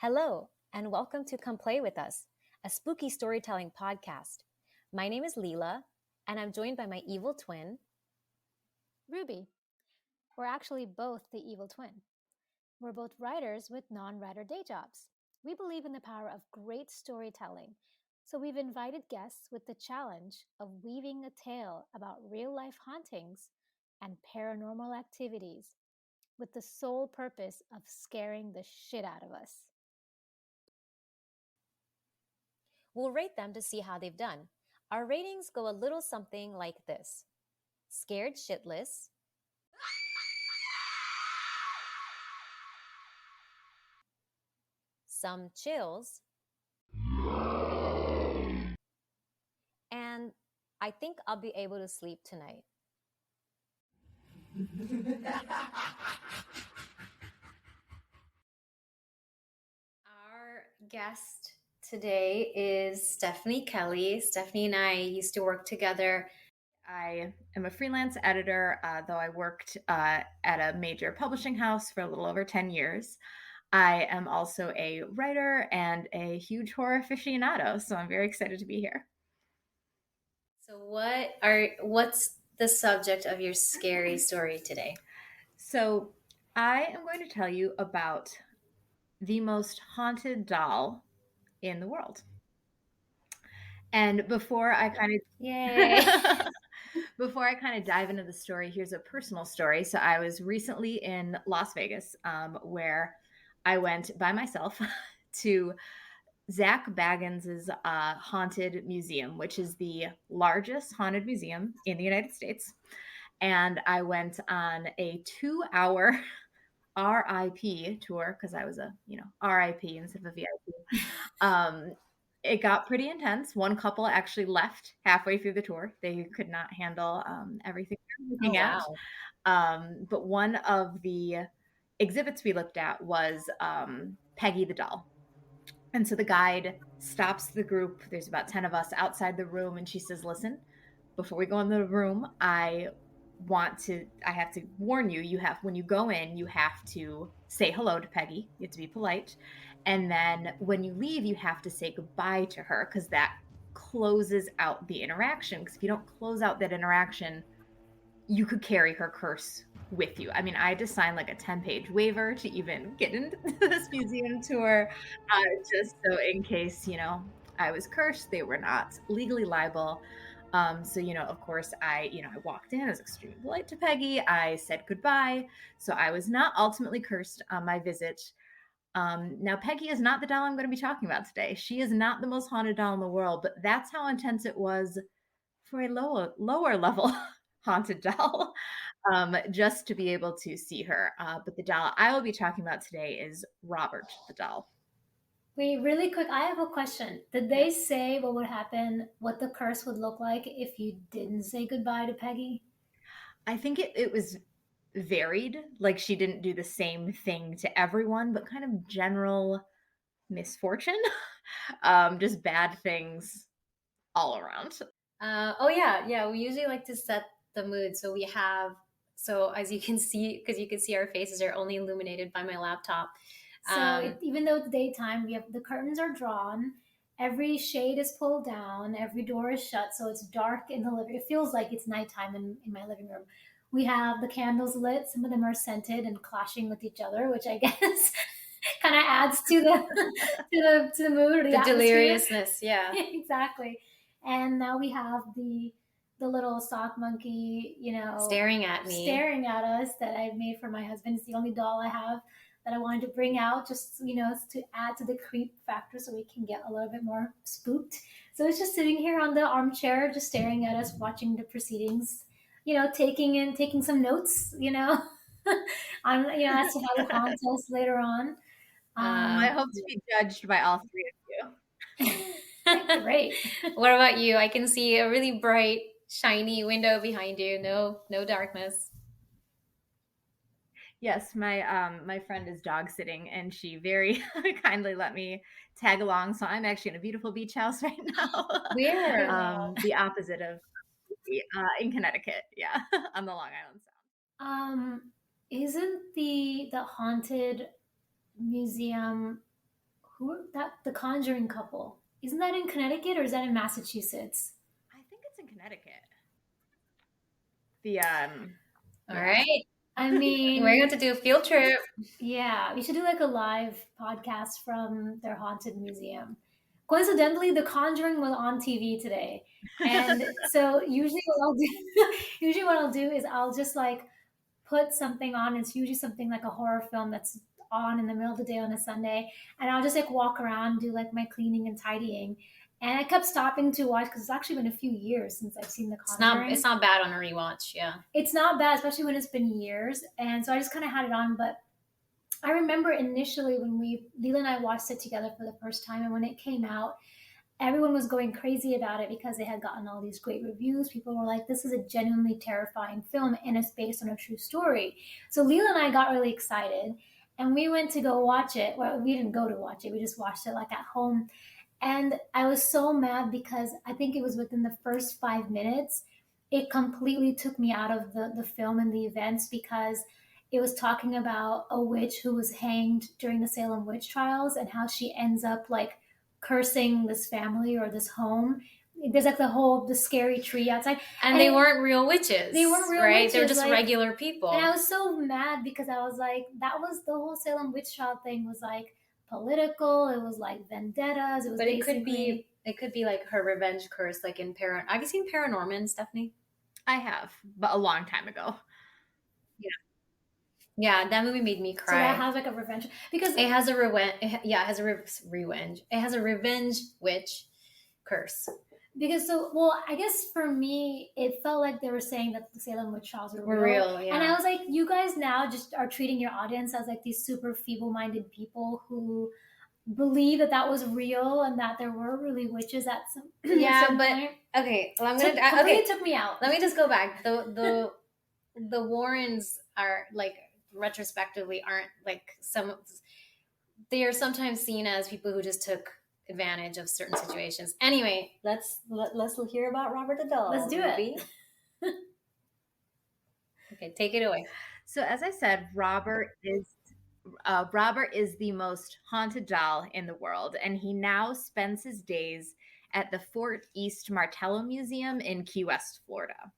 Hello, and welcome to Come Play With Us, a spooky storytelling podcast. My name is Leela, and I'm joined by my evil twin, Ruby. We're actually both the evil twin. We're both writers with non-writer day jobs. We believe in the power of great storytelling, so we've invited guests with the challenge of weaving a tale about real-life hauntings and paranormal activities with the sole purpose of scaring the shit out of us. We'll rate them to see how they've done. Our ratings go a little something like this: scared shitless, some chills, and I think I'll be able to sleep tonight. Our guest today is Stephanie Kelly. Stephanie and I used to work together. I am a freelance editor, though I worked at a major publishing house for a little over 10 years. I am also a writer and a huge horror aficionado, so I'm very excited to be here. So what's the subject of your scary story today? So I am going to tell you about the most haunted doll in the world. And before I kind of Yay. Before I kind of dive into the story, here's a personal story. So I was recently in Las Vegas, where I went by myself to Zach Baggins's haunted museum, which is the largest haunted museum in the United States. And I went on a 2-hour RIP tour because I was a RIP instead of a VIP. It got pretty intense. One couple actually left halfway through the tour. They could not handle everything they were looking at. But one of the exhibits we looked at was Peggy the doll. And so the guide stops the group. There's about 10 of us outside the room, and she says, "Listen, before we go in the room, I have to warn you, when you go in, you have to say hello to Peggy. You have to be polite. And then when you leave, you have to say goodbye to her because that closes out the interaction. Because if you don't close out that interaction, you could carry her curse with you." I mean, I had to sign like a 10-page waiver to even get into this museum tour, just so in case, I was cursed, they were not legally liable. So, of course, I walked in, I was extremely polite to Peggy. I said goodbye. So I was not ultimately cursed on my visit. Now, Peggy is not the doll I'm going to be talking about today. She is not the most haunted doll in the world, but that's how intense it was for a lower level haunted doll, just to be able to see her. But the doll I will be talking about today is Robert the doll. Wait, really quick, I have a question. Did they say what would happen, what the curse would look like if you didn't say goodbye to Peggy? I think it was varied. Like, she didn't do the same thing to everyone, but kind of general misfortune, just bad things all around. Yeah. We usually like to set the mood. So as you can see, because you can see our faces are only illuminated by my laptop. So even though it's daytime, we have the curtains are drawn, every shade is pulled down, every door is shut, so it's dark in the living. It feels like it's nighttime in my living room. We have the candles lit. Some of them are scented and clashing with each other, which I guess kind of adds to the mood or the atmosphere. Deliriousness, yeah. Exactly. And now we have the little sock monkey, staring at us that I made for my husband. It's the only doll I have that I wanted to bring out just, to add to the creep factor so we can get a little bit more spooked. So it's just sitting here on the armchair, just staring at us, watching the proceedings, taking some notes, on, as to how to haunt us later on. I hope to be judged by all three of you. Great. What about you? I can see a really bright, shiny window behind you. No darkness. Yes, my friend is dog sitting, and she very kindly let me tag along. So I'm actually in a beautiful beach house right now. Where? The opposite of in Connecticut, yeah, on the Long Island Sound. Isn't the haunted museum the Conjuring couple? Isn't that in Connecticut or is that in Massachusetts? I think it's in Connecticut. The All yeah. right. I mean, We're going to do a field trip. yeah, we should do like a live podcast from their haunted museum. Coincidentally, The Conjuring was on TV today, and so usually what I'll do is I'll just like put something on. It's usually something like a horror film that's on in the middle of the day on a Sunday, and I'll just like walk around, do like my cleaning and tidying. And I kept stopping to watch because it's actually been a few years since I've seen The Conjuring. It's not bad on a rewatch. Yeah, It's not bad, especially when it's been years. And so I just kind of had it on, but I remember initially when Leela and I watched it together for the first time, and when it came out, everyone was going crazy about it because it had gotten all these great reviews. People were like, this is a genuinely terrifying film and it's based on a true story. So Leela and I got really excited and we went to go watch it. Well, we didn't go to watch it, we just watched it like at home. And I was so mad because I think it was within the first 5 minutes, it completely took me out of the film and the events because it was talking about a witch who was hanged during the Salem witch trials and how she ends up like cursing this family or this home. There's like the scary tree outside, and they weren't real witches. They weren't real right? witches. They're just like, regular people. And I was so mad because I was like, that was the whole Salem witch trial thing was like political. It was like vendettas. It was, but it could be like her revenge curse, like in Have you seen Paranorman, Stephanie? I have, but a long time ago. Yeah, that movie made me cry. So that has like a revenge because it has a revenge. Yeah, it has a revenge. It has a revenge witch curse. Because I guess for me, it felt like they were saying that the Salem witch trials were real. Yeah. And I was like, you guys now just are treating your audience as like these super feeble-minded people who believe that was real and that there were really witches at some. Yeah, but point. Okay, well, It took me out. Let me just go back. The Warrens are like retrospectively aren't like they are sometimes seen as people who just took advantage of certain situations. Anyway, let's hear about Robert the Doll. Let's do it. Okay, take it away. So as I said, Robert is the most haunted doll in the world, and he now spends his days at the Fort East Martello Museum in Key West, Florida.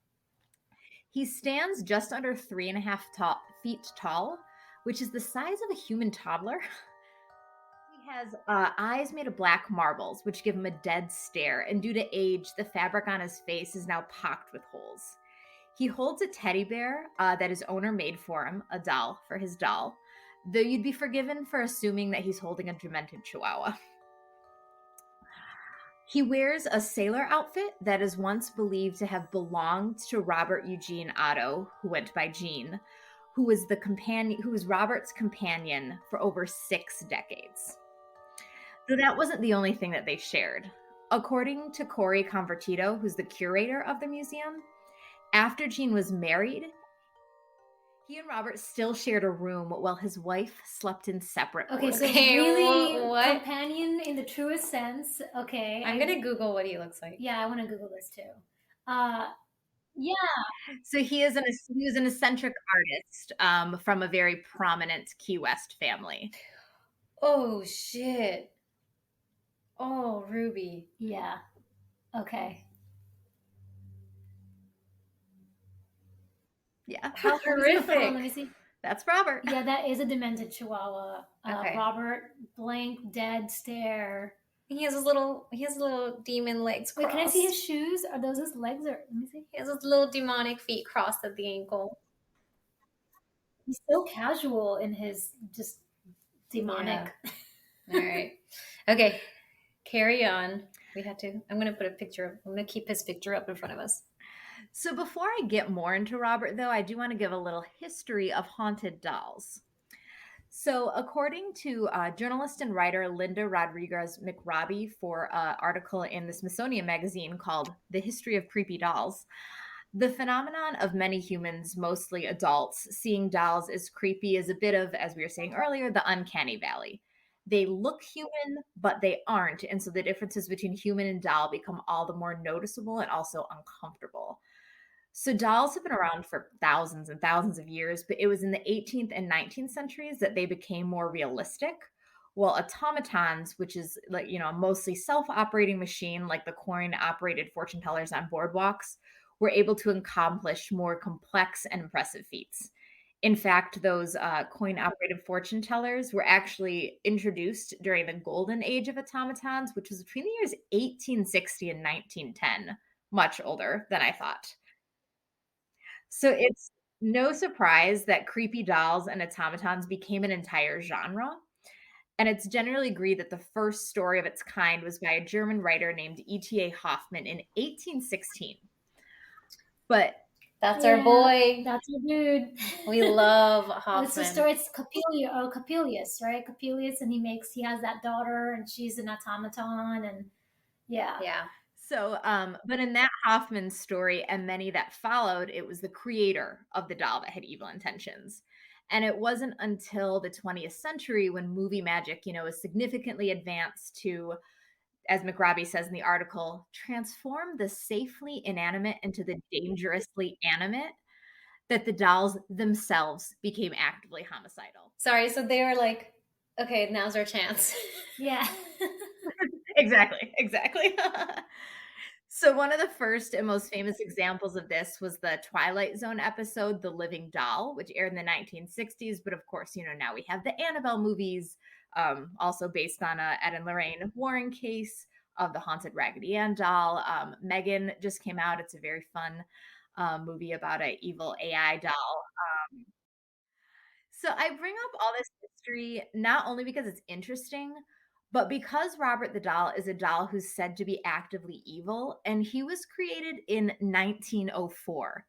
He stands just under 3.5 feet tall, which is the size of a human toddler. He has eyes made of black marbles, which give him a dead stare, and due to age, the fabric on his face is now pocked with holes. He holds a teddy bear that his owner made for him, a doll for his doll, though you'd be forgiven for assuming that he's holding a demented chihuahua. He wears a sailor outfit that is once believed to have belonged to Robert Eugene Otto, who went by Gene, who was Robert's companion for over 6 decades. Though that wasn't the only thing that they shared. According to Corey Convertito, who's the curator of the museum, after Gene was married, he and Robert still shared a room while his wife slept in separate rooms. Okay, so really what? Companion in the truest sense. Okay. I'm going to Google what he looks like. Yeah, I want to Google this too. Yeah. So he was an eccentric artist from a very prominent Key West family. Oh, shit. Oh, Ruby. Yeah. Okay. Yeah. How horrific. Let me see. That's Robert. Yeah, that is a demented chihuahua. Okay. Robert, blank, dead stare. He has his little demon legs crossed. Wait, can I see his shoes? Are those his legs? Or let me see. He has his little demonic feet crossed at the ankle. He's so casual in his just demonic. Yeah. All right. Okay. Carry on. I'm going to put a picture up. I'm going to keep his picture up in front of us. So before I get more into Robert, though, I do want to give a little history of haunted dolls. So according to journalist and writer Linda Rodriguez McRobbie for an article in the Smithsonian magazine called The History of Creepy Dolls, the phenomenon of many humans, mostly adults, seeing dolls as creepy is a bit of, as we were saying earlier, the uncanny valley. They look human, but they aren't, and so the differences between human and doll become all the more noticeable and also uncomfortable. So dolls have been around for thousands and thousands of years, but it was in the 18th and 19th centuries that they became more realistic, while automatons, which is like, a mostly self-operating machine like the coin-operated fortune tellers on boardwalks, were able to accomplish more complex and impressive feats. In fact, those coin-operated fortune tellers were actually introduced during the golden age of automatons, which was between the years 1860 and 1910. Much older than I thought. So it's no surprise that creepy dolls and automatons became an entire genre. And it's generally agreed that the first story of its kind was by a German writer named E.T.A. Hoffmann in 1816. But That's our boy. That's our dude. We love Hoffman. It's a story. It's Coppelius, right? Coppelius, and he has that daughter, and she's an automaton, and yeah. So, but in that Hoffman story and many that followed, it was the creator of the doll that had evil intentions. And it wasn't until the 20th century when movie magic, was significantly advanced to, as McRobbie says in the article, transform the safely inanimate into the dangerously animate, that the dolls themselves became actively homicidal. Sorry, so they were like, okay, now's our chance. Yeah. Exactly. So one of the first and most famous examples of this was the Twilight Zone episode, The Living Doll, which aired in the 1960s. But of course, now we have the Annabelle movies, also based on a Ed and Lorraine Warren case of the haunted Raggedy Ann doll. Megan just came out. It's a very fun movie about an evil AI doll. So I bring up all this history not only because it's interesting, but because Robert the Doll is a doll who's said to be actively evil, and he was created in 1904,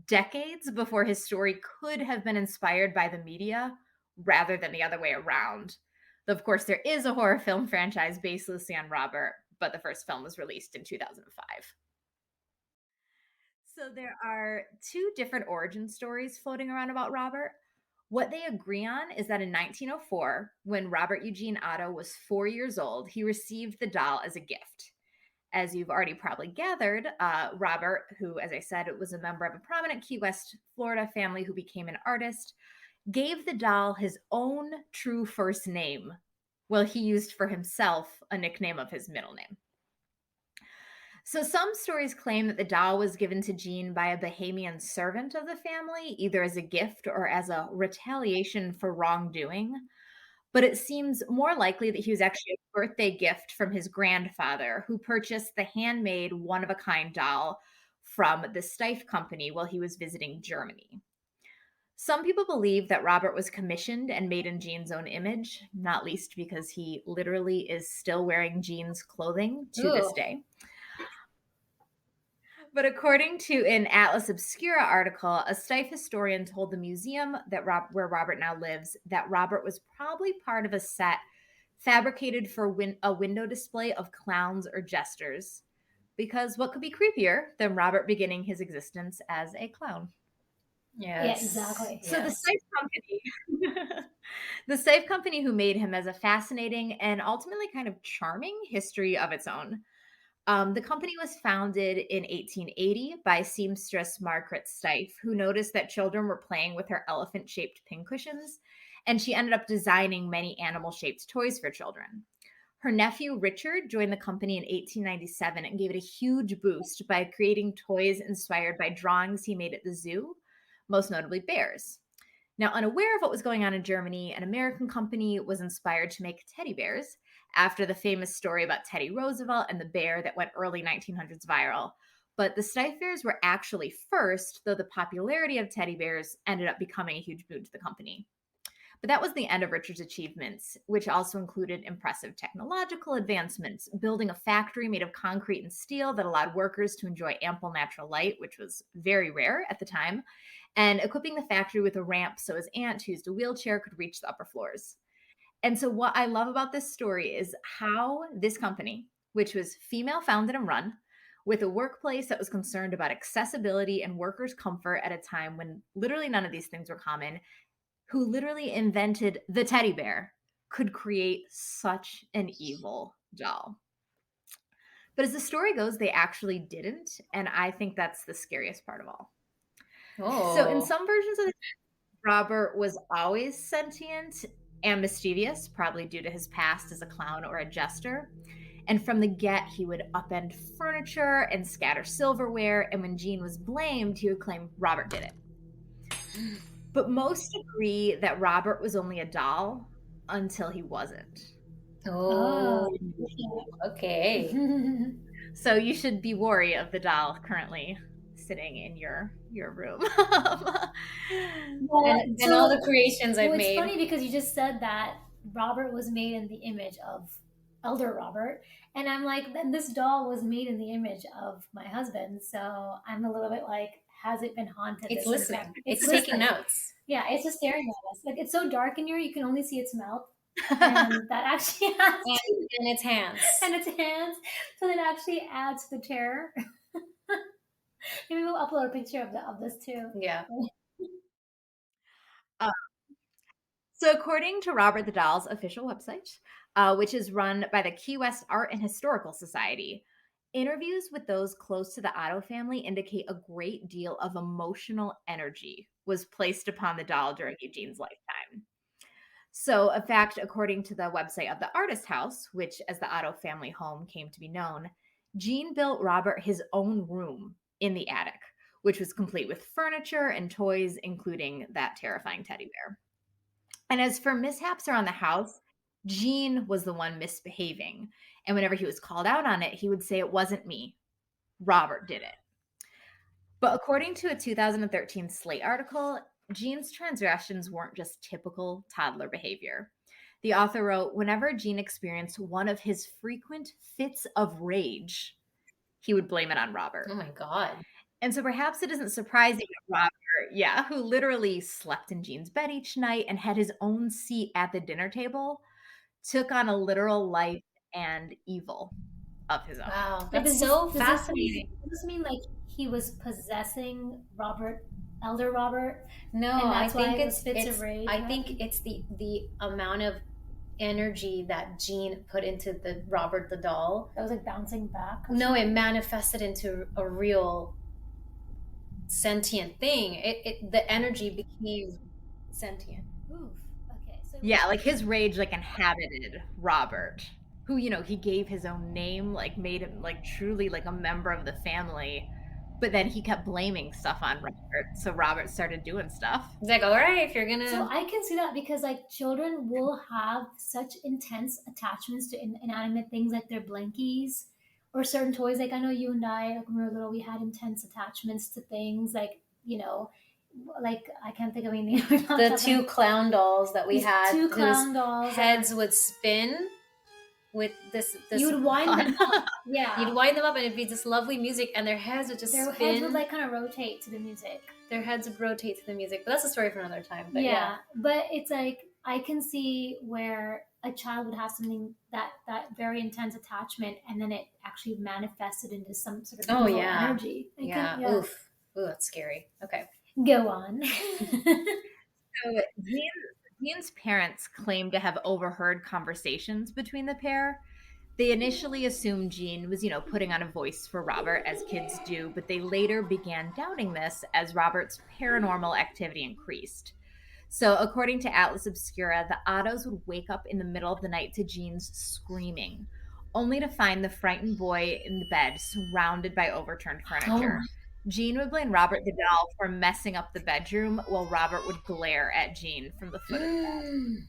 decades before his story could have been inspired by the media rather than the other way around. Though, of course, there is a horror film franchise based loosely on Robert, but the first film was released in 2005. So there are two different origin stories floating around about Robert. What they agree on is that in 1904, when Robert Eugene Otto was 4 years old, he received the doll as a gift. As you've already probably gathered, Robert, who, as I said, was a member of a prominent Key West, Florida family who became an artist, gave the doll his own true first name, while he used for himself a nickname of his middle name. So some stories claim that the doll was given to Jean by a Bahamian servant of the family, either as a gift or as a retaliation for wrongdoing. But it seems more likely that he was actually a birthday gift from his grandfather, who purchased the handmade one-of-a-kind doll from the Steiff Company while he was visiting Germany. Some people believe that Robert was commissioned and made in Jean's own image, not least because he literally is still wearing Jean's clothing to this day. But according to an Atlas Obscura article, a Steiff historian told the museum that where Robert now lives that Robert was probably part of a set fabricated for a window display of clowns or jesters. Because what could be creepier than Robert beginning his existence as a clown? Yes. Yeah, exactly. So the Steiff Company who made him has a fascinating and ultimately kind of charming history of its own. The company was founded in 1880 by seamstress Margaret Steiff, who noticed that children were playing with her elephant-shaped pincushions, and she ended up designing many animal-shaped toys for children. Her nephew, Richard, joined the company in 1897 and gave it a huge boost by creating toys inspired by drawings he made at the zoo, most notably bears. Now, unaware of what was going on in Germany, an American company was inspired to make teddy bears after the famous story about Teddy Roosevelt and the bear that went early 1900s viral. But the Steiff bears were actually first, though the popularity of teddy bears ended up becoming a huge boon to the company. But that was the end of Richard's achievements, which also included impressive technological advancements, building a factory made of concrete and steel that allowed workers to enjoy ample natural light, which was very rare at the time, and equipping the factory with a ramp so his aunt, who used a wheelchair, could reach the upper floors. And so what I love about this story is how this company, which was female founded and run, with a workplace that was concerned about accessibility and workers' comfort at a time when literally none of these things were common, who literally invented the teddy bear, could create such an evil doll. But as the story goes, they actually didn't, and I think that's the scariest part of all. So in some versions of the Robert was always sentient, and mischievous, probably due to his past as a clown or a jester. And from the get, he would upend furniture and scatter silverware. And when Gene was blamed, he would claim Robert did it. But most agree that Robert was only a doll until he wasn't. Oh, okay. So you should be wary of the doll currently sitting in your room. And all the creations I've It's made. funny because you just said that Robert was made in the image of Elder Robert, and I'm like, then this doll was made in the image of my husband, so I'm a little bit like, has it been haunted? It's this listening. entire- It's listening. taking notes. Yeah, it's just staring at us. Like, it's so dark in here, you can only see its mouth, and that actually adds And its hands. and its hands, so that actually adds to the terror. Maybe we'll upload a picture of this too. Yeah. So according to Robert the Doll's official website, which is run by the Key West Art and Historical Society, interviews with those close to the Otto family indicate a great deal of emotional energy was placed upon the doll during Eugene's lifetime. So, in fact, according to the website of the Artist House, which as the Otto family home came to be known, Gene built Robert his own room in the attic, which was complete with furniture and toys, including that terrifying teddy bear. And as for mishaps around the house, Gene was the one misbehaving. And whenever he was called out on it, he would say, "It wasn't me. Robert did it." But according to a 2013 Slate article, Gene's transgressions weren't just typical toddler behavior. The author wrote, whenever Gene experienced one of his frequent fits of rage, he would blame it on Robert. Oh my God. And so perhaps it isn't surprising that Robert, who literally slept in Gene's bed each night and had his own seat at the dinner table, took on a literal life and evil of his own. Wow. Like, That's so fascinating. Does this mean like he was possessing Robert, Elder Robert? No, And I that's why think it was it's fits of rage, I right? think it's the amount of energy that Gene put into the Robert the doll. That was like bouncing back. No, it manifested into a real sentient thing. The energy became sentient. Oof. Okay. So Yeah, like his rage like inhabited Robert, who, he gave his own name, like made him like truly like a member of the family. But then he kept blaming stuff on Robert. So Robert started doing stuff. He's like, all right, if you're gonna. So I can see that because like children will have such intense attachments to inanimate things like their blankies or certain toys. Like I know you and I, like when we were little, we had intense attachments to things like, like I can't think of anything. The two clown dolls that we These had. two clown dolls. Heads would spin with this. You would wind them up. Yeah. You'd wind them up and it'd be this lovely music and their heads would just Their spin. heads would like kind of rotate to the music. Their heads would rotate to the music. But that's a story for another time. But yeah. But it's like I can see where a child would have something that very intense attachment and then it actually manifested into some sort of energy. Oof. Ooh, that's scary. Okay. Go on. So Gene's parents claimed to have overheard conversations between the pair. They initially assumed Gene was, putting on a voice for Robert, as kids do, but they later began doubting this as Robert's paranormal activity increased. So according to Atlas Obscura, the Ottos would wake up in the middle of the night to Gene's screaming, only to find the frightened boy in the bed surrounded by overturned furniture. Gene would blame Robert the doll for messing up the bedroom, while Robert would glare at Gene from the foot of the bed.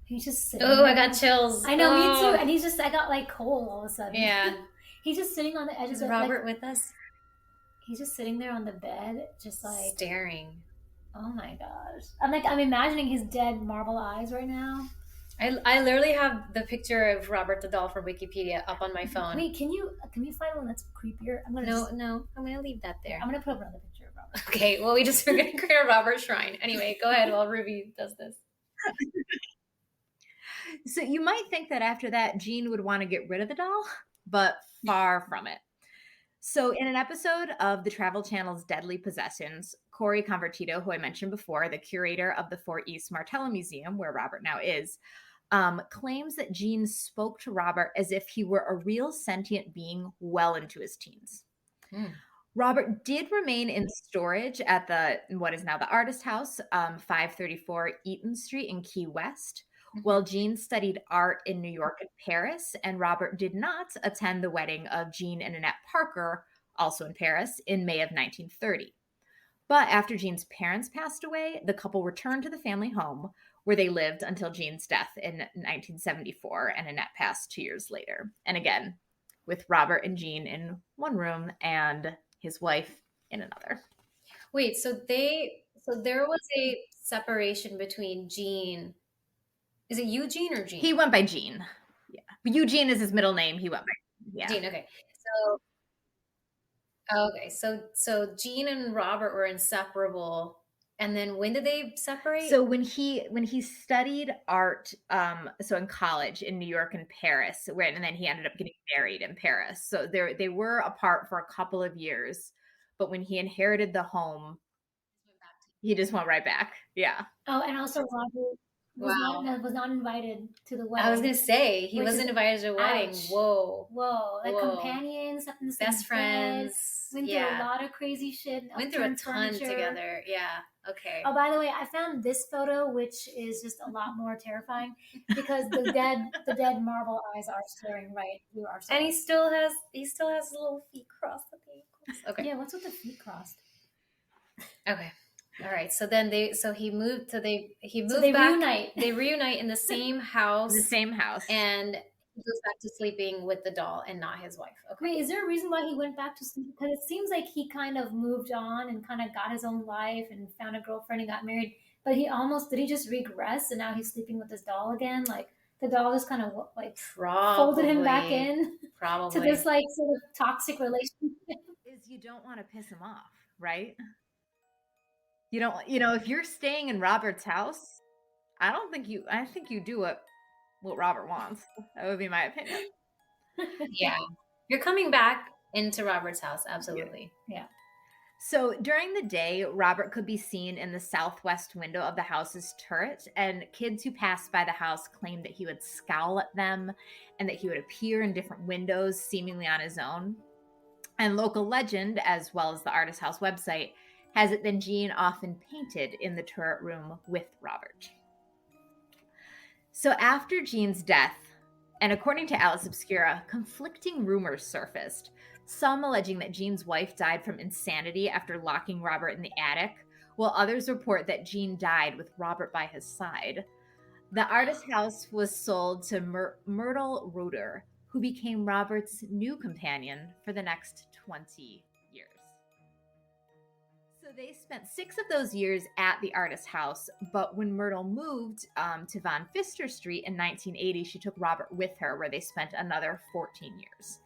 He's just sitting there. I got chills. I know, me too. And I got like cold all of a sudden. Yeah. He's just sitting on the edge of the bed. Is Robert with us? He's just sitting there on the bed, just like staring. Oh my gosh. I'm imagining his dead marble eyes right now. I literally have the picture of Robert the doll from Wikipedia up on my phone. Wait, can you find one that's creepier? I'm gonna leave that there. I'm gonna put up another picture of Robert. Okay, well we're gonna create a Robert shrine. Anyway, go ahead while Ruby does this. So you might think that after that, Gene would want to get rid of the doll, but far from it. So in an episode of the Travel Channel's Deadly Possessions, Corey Convertito, who I mentioned before, the curator of the East Martello Museum, where Robert now is, claims that Gene spoke to Robert as if he were a real sentient being well into his teens. Robert did remain in storage at what is now the Artist House, 534 Eaton Street in Key West, while Jean studied art in New York and Paris, and Robert did not attend the wedding of Jean and Annette Parker, also in Paris, in May of 1930. But after Jean's parents passed away, the couple returned to the family home where they lived until Jean's death in 1974, and Annette passed 2 years later. And again, with Robert and Jean in one room and his wife in another. Wait, so there was a separation between Jean. Is it Eugene or Jean? He went by Jean. Yeah. Eugene is his middle name. He went by Jean. Okay. So Jean and Robert were inseparable. And then when did they separate? So when he studied art, so in college in New York and Paris, and then he ended up getting married in Paris. So they were apart for a couple of years, but when he inherited the home, he just went right back. Yeah. Oh, and also Robert was not invited to the wedding. I was gonna say he wasn't invited to a wedding. Ouch. Whoa. Like companions, best friends. Went through a lot of crazy shit. Went through a ton together. Yeah. Okay. Oh, by the way, I found this photo, which is just a lot more terrifying because the dead marble eyes are staring right through our soul. And he still has little feet crossed at the ankles. Okay. Yeah, what's with the feet crossed? Okay. All right. So then they moved back. Reunite. They reunite in the same house. The same house. And he goes back to sleeping with the doll and not his wife. Okay. Wait, is there a reason why he went back to sleep? Because it seems like he kind of moved on and kind of got his own life and found a girlfriend and got married. But did he just regress and now he's sleeping with his doll again? Like the doll just kind of like folded him back in to this like sort of toxic relationship. You don't want to piss him off, right? You don't, if you're staying in Robert's house, I think you do what Robert wants. That would be my opinion. Yeah. You're coming back into Robert's house. Absolutely. Yeah. So during the day, Robert could be seen in the southwest window of the house's turret, and kids who passed by the house claimed that he would scowl at them and that he would appear in different windows, seemingly on his own. And local legend, as well as the Artist House website, has it that Jean often painted in the turret room with Robert. So after Jean's death, and according to Alice Obscura, conflicting rumors surfaced, some alleging that Jean's wife died from insanity after locking Robert in the attic, while others report that Jean died with Robert by his side. The Artist House was sold to Myrtle Roeder, who became Robert's new companion for the next 20 years. So they spent 6 of those years at the Artist House, but when Myrtle moved to Von Pfister Street in 1980, she took Robert with her, where they spent another 14 years.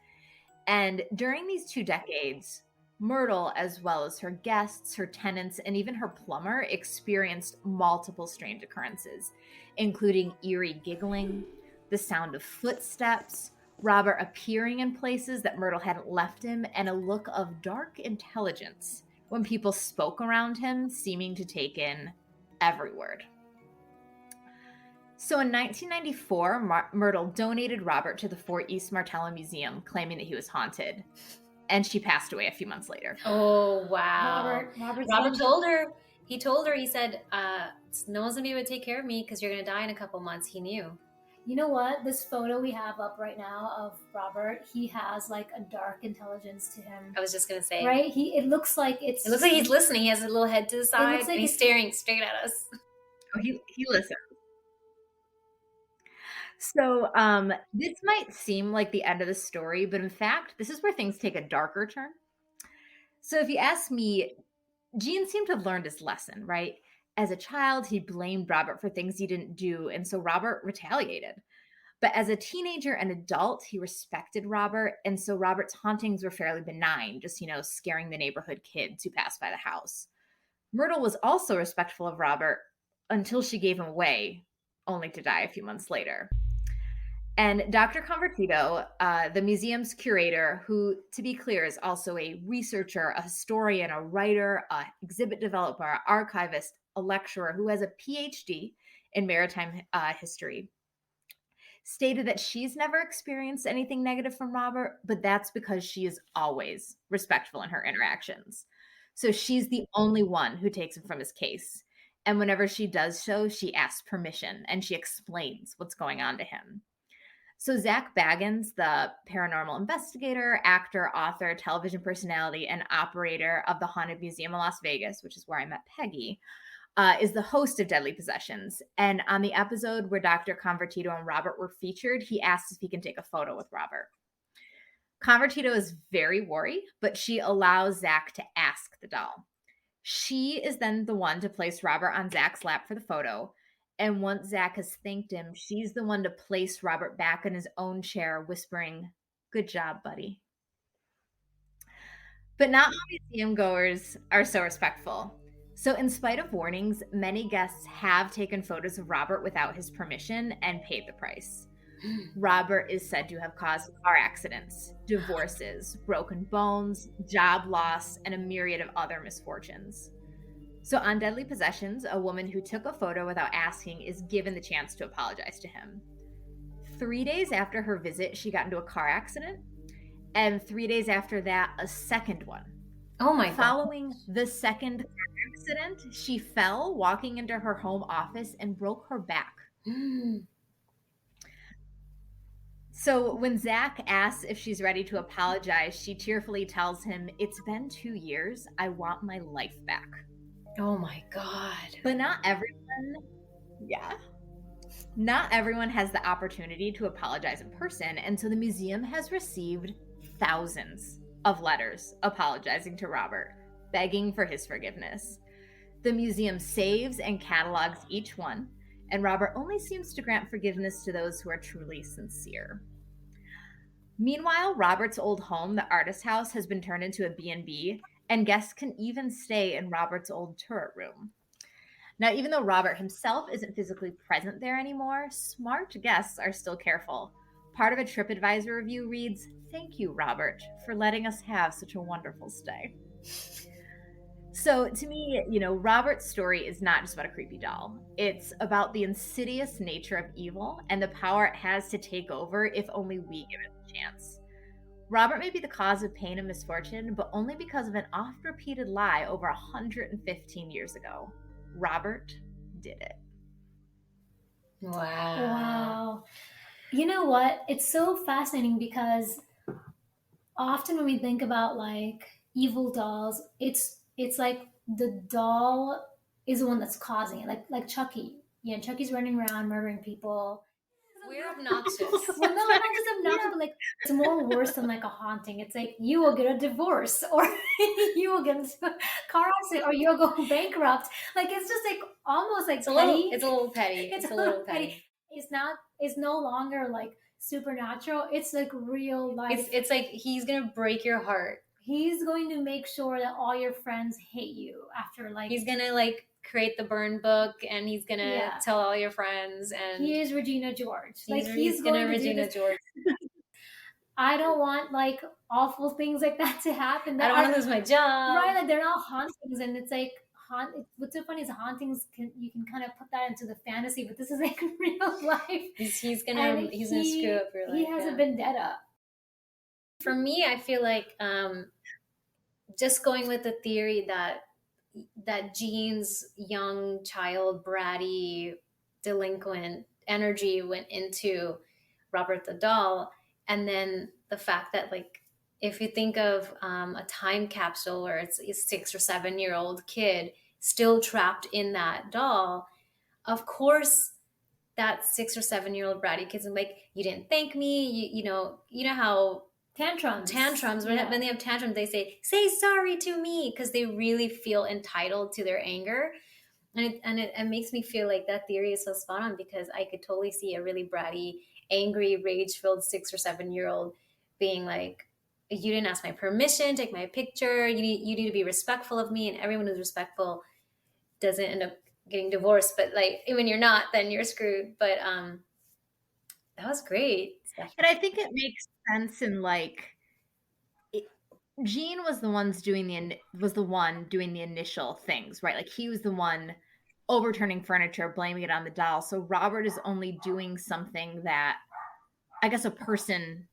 And during these 2 decades, Myrtle, as well as her guests, her tenants, and even her plumber, experienced multiple strange occurrences, including eerie giggling, the sound of footsteps, Robert appearing in places that Myrtle hadn't left him, and a look of dark intelligence when people spoke around him, seeming to take in every word. So in 1994, Myrtle donated Robert to the East Martello Museum, claiming that he was haunted. And she passed away a few months later. Oh, wow. Robert told her. He told her, he said, no one's going to be able to take care of me because you're going to die in a couple months. He knew. You know what? This photo we have up right now of Robert, he has like a dark intelligence to him. I was just going to say. Right? It looks like he's listening. He has a little head to the side and he's staring straight at us. Oh, he listens. So this might seem like the end of the story, but in fact, this is where things take a darker turn. So if you ask me, Jean seemed to have learned his lesson, right? As a child, he blamed Robert for things he didn't do, and so Robert retaliated. But as a teenager and adult, he respected Robert, and so Robert's hauntings were fairly benign, just, scaring the neighborhood kids who passed by the house. Myrtle was also respectful of Robert until she gave him away, only to die a few months later. And Dr. Convertito, the museum's curator, who, to be clear, is also a researcher, a historian, a writer, an exhibit developer, an archivist, a lecturer who has a PhD in maritime history, stated that she's never experienced anything negative from Robert, but that's because she is always respectful in her interactions. So she's the only one who takes him from his case. And whenever she does so, she asks permission and she explains what's going on to him. So Zach Baggins, the paranormal investigator, actor, author, television personality, and operator of the Haunted Museum of Las Vegas, which is where I met Peggy, is the host of Deadly Possessions. And on the episode where Dr. Convertito and Robert were featured, he asked if he can take a photo with Robert. Convertito is very wary, but she allows Zach to ask the doll. She is then the one to place Robert on Zach's lap for the photo. And once Zach has thanked him, she's the one to place Robert back in his own chair, whispering, "Good job, buddy." But not all museum goers are so respectful. So, in spite of warnings, many guests have taken photos of Robert without his permission and paid the price. Robert is said to have caused car accidents, divorces, broken bones, job loss, and a myriad of other misfortunes. So, on Deadly Possessions, a woman who took a photo without asking is given the chance to apologize to him. 3 days after her visit, she got into a car accident. And 3 days after that, a second one. Oh my God. Following the second accident, she fell walking into her home office and broke her back. So when Zach asks if she's ready to apologize, she tearfully tells him, "It's been 2 years. I want my life back." Oh my God. But not everyone has the opportunity to apologize in person. And so the museum has received thousands of letters apologizing to Robert, begging for his forgiveness. The museum saves and catalogs each one, and Robert only seems to grant forgiveness to those who are truly sincere. Meanwhile, Robert's old home, the Artist House, has been turned into a B&B, and guests can even stay in Robert's old turret room. Now, even though Robert himself isn't physically present there anymore, smart guests are still careful. Part of a TripAdvisor review reads, "Thank you, Robert, for letting us have such a wonderful stay." So to me, Robert's story is not just about a creepy doll. It's about the insidious nature of evil and the power it has to take over if only we give it a chance. Robert may be the cause of pain and misfortune, but only because of an oft-repeated lie over 115 years ago. Robert did it. Wow. You know what? It's so fascinating because often when we think about like evil dolls, it's like the doll is the one that's causing it. Like Chucky. Yeah, Chucky's running around murdering people. We're obnoxious. Well, no, not just obnoxious, but like it's more worse than like a haunting. It's like you will get a divorce, or you will get into a car accident, or you'll go bankrupt. Like it's just like almost like It's petty. a little petty. It's a little petty. It's no longer like supernatural. It's like real life. It's like he's gonna break your heart. He's going to make sure that all your friends hate you after like He's gonna like create the burn book, and he's gonna tell all your friends. And he is Regina George. He's gonna Regina George. I don't want like awful things like that to happen. I don't want to lose my job. Right, like they're not hauntings, and it's like what's so funny is hauntings you can kind of put that into the fantasy, but this is like real life. He's gonna screw up your life. He has a vendetta. For me, I feel like just going with the theory that Jean's young child, bratty, delinquent energy went into Robert the doll, and then the fact that like if you think of a time capsule where it's a 6 or 7 year old kid still trapped in that doll, of course that 6 or 7 year old bratty kid's like, "You didn't thank me." You know how tantrums when they have tantrums, they say sorry to me, because they really feel entitled to their anger. And it makes me feel like that theory is so spot on, because I could totally see a really bratty, angry, rage-filled 6 or 7 year old being like, "You didn't ask my permission, take my picture, you need to be respectful of me." And everyone who's respectful doesn't end up getting divorced, but like when you're not, then you're screwed. But that was great. And I think it makes sense in like Jean was the one doing the initial things, right? Like he was the one overturning furniture, blaming it on the doll. So Robert is only doing something that I guess a person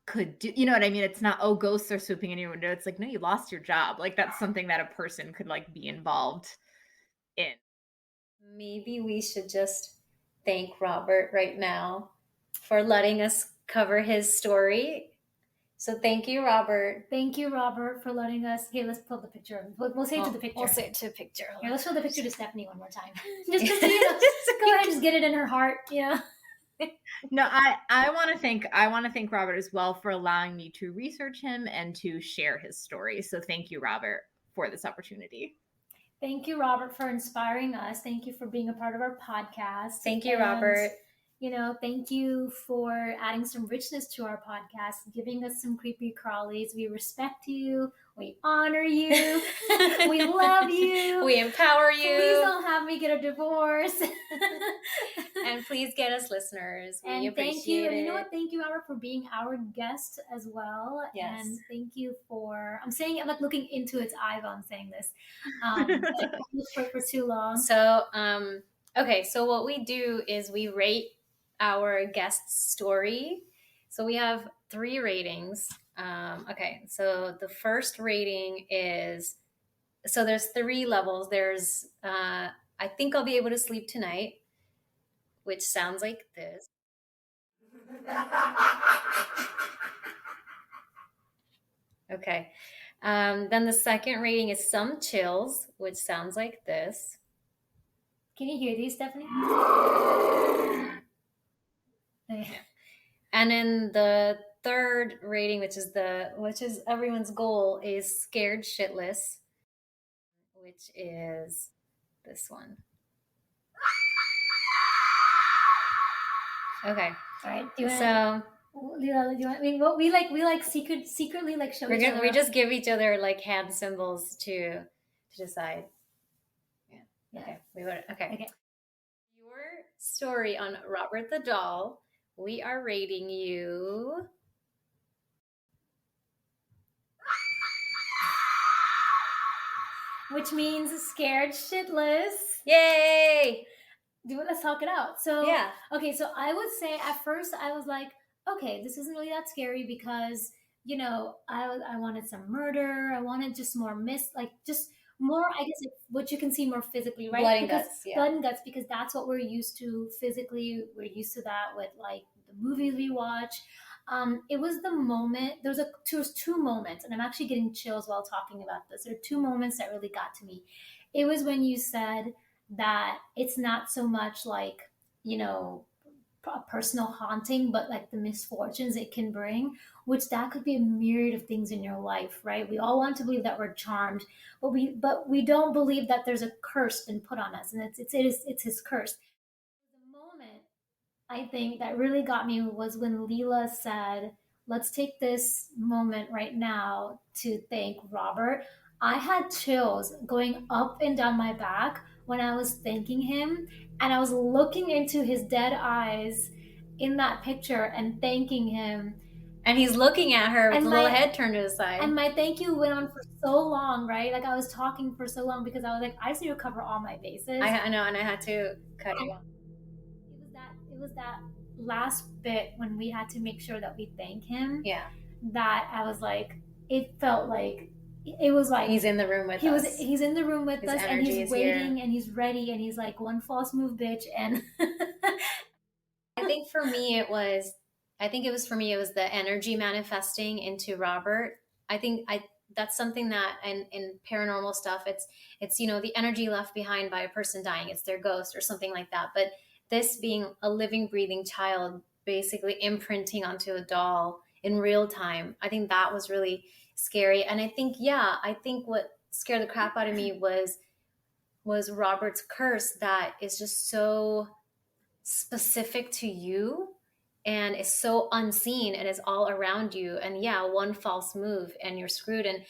could do. You know what I mean? It's not, oh, ghosts are swooping in your window. It's like, no, you lost your job. Like that's something that a person could like be involved in. Maybe we should just thank Robert right now for letting us cover his story. So thank you, Robert. Thank you, Robert, for letting us. Hey, let's pull the picture. We'll say it to the picture. We'll say it to the picture. Here, let's show the picture to Stephanie one more time. just to see it. Go ahead, just get it in her heart. Yeah. No, I want to thank Robert as well for allowing me to research him and to share his story. So thank you, Robert, for this opportunity. Thank you, Robert, for inspiring us. Thank you for being a part of our podcast. Thank you, Robert. Thank you for adding some richness to our podcast, giving us some creepy crawlies. We respect you. We honor you. We love you. We empower you. Please don't have me get a divorce. And please get us listeners. We appreciate thank you. it. And you know what? Thank you, Albert, for being our guest as well. Yes. And thank you for, I'm like looking into its eye while I'm saying this. For too long. So, okay. So what we do is we rate our guest's story. So we have 3 ratings. Okay. So the first rating is, so there's 3 levels. There's, I think I'll be able to sleep tonight, which sounds like this. Okay. Then the second rating is some chills, which sounds like this. Can you hear these, Stephanie? And then the third rating, which is everyone's goal, is scared shitless, which is this one. Okay. All right. So we like secretly like show each other. We just give each other like hand symbols to decide. Yeah. Okay. Okay. Your story on Robert the Doll. We are rating you. Which means scared shitless. Yay! Let's talk it out. So yeah. Okay, so I would say at first I was like, okay, this isn't really that scary because I wanted some murder. I wanted just more just more, I guess, what you can see more physically, right? Blood and guts. Yeah. Blood and guts, because that's what we're used to physically. We're used to that with like the movies we watch. It was the moment. There was 2 moments, and I'm actually getting chills while talking about this. There are 2 moments that really got to me. It was when you said that it's not so much like, a personal haunting, but like the misfortunes it can bring, which that could be a myriad of things in your life, right? We all want to believe that we're charmed, but we don't believe that there's a curse been put on us, and it's his curse. The moment I think that really got me was when Leela said, let's take this moment right now to thank Robert. I had chills going up and down my back when I was thanking him, and I was looking into his dead eyes in that picture and thanking him. And he's looking at her with a little head turned to his side. And my thank you went on for so long, right? Like I was talking for so long because I was like, I just need to cover all my bases. I know, and I had to cut you off. It was that last bit when we had to make sure that we thank him. Yeah. That I was like, it felt like, it was like he's in the room with us. He's in the room with his us, and he's waiting, here. And he's ready, and he's like, one false move, bitch. And I think for me it was the energy manifesting into Robert. I think that's something that in paranormal stuff, it's the energy left behind by a person dying. It's their ghost or something like that. But this being a living, breathing child, basically imprinting onto a doll in real time, I think that was really scary. And I think what scared the crap out of me was Robert's curse that is just so specific to you and is so unseen and is all around you. And one false move and you're screwed. And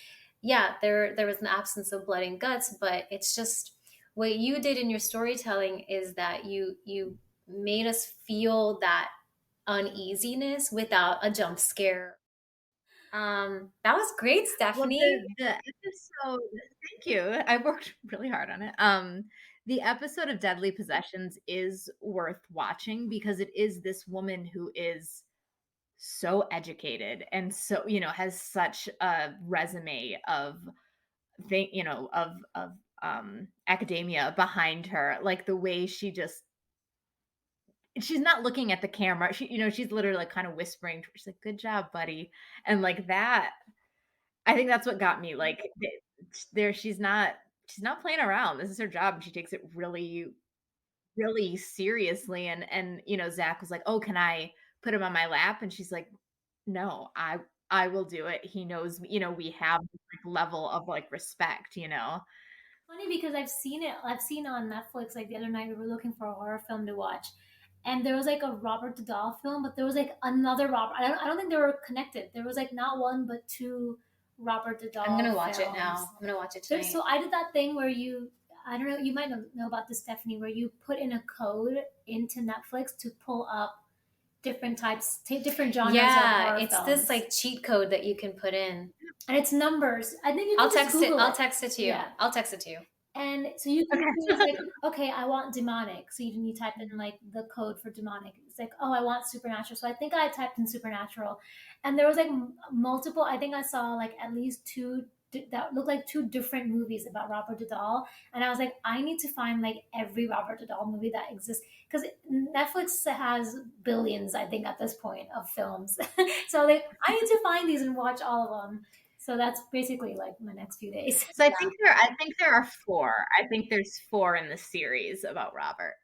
there was an absence of blood and guts, but it's just what you did in your storytelling is that you made us feel that uneasiness without a jump scare. That was great, Stephanie. Well, the episode, thank you. I worked really hard on it. The episode of Deadly Possessions is worth watching because it is this woman who is so educated and so, has such a resume of academia behind her. Like the way she's not looking at the camera. She's literally like kind of whispering. She's like, "Good job, buddy," and like that. I think that's what got me. Like there, she's not playing around. This is her job, and she takes it really, really seriously. And Zach was like, "Oh, can I put him on my lap?" And she's like, "No, I will do it. He knows me." We have this like level of like respect. Funny because I've seen it. I've seen on Netflix. Like the other night, we were looking for a horror film to watch, and there was like a Robert Dahl film, but there was like another Robert. I don't think they were connected. There was like not one but two Robert Dahl. I'm gonna watch it films. now. I'm gonna watch it tonight. So I did that thing where I don't know, you might know about this, Stephanie, where you put in a code into Netflix to pull up different types, different genres. Yeah, of horror it's films. this like cheat code that you can put in, and it's numbers. I think you can I'll text it. Google I'll text it to you. Yeah. I'll text it to you. And so you can choose like, okay, I want demonic. So you type in like the code for demonic. It's like, oh, I want supernatural. So I think I typed in supernatural, and there was like multiple. I think I saw like at least two that looked like two different movies about Robert Dahl, and I was like, I need to find like every Robert Dahl movie that exists because Netflix has billions, I think, at this point of films. So like, I need to find these and watch all of them. So that's basically like my next few days. So I think there are 4. I think there's 4 in the series about Robert,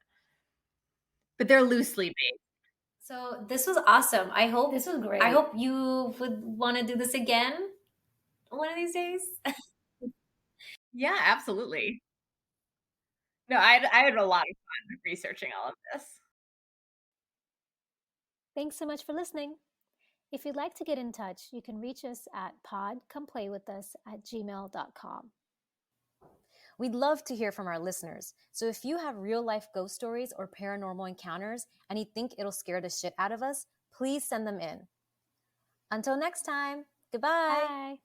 but they're loosely based. So this was awesome. I hope this was great. I hope you would want to do this again one of these days. Yeah, absolutely. No, I had a lot of fun researching all of this. Thanks so much for listening. If you'd like to get in touch, you can reach us at podcomplaywithus@gmail.com. We'd love to hear from our listeners. So if you have real life ghost stories or paranormal encounters and you think it'll scare the shit out of us, please send them in. Until next time, goodbye. Bye.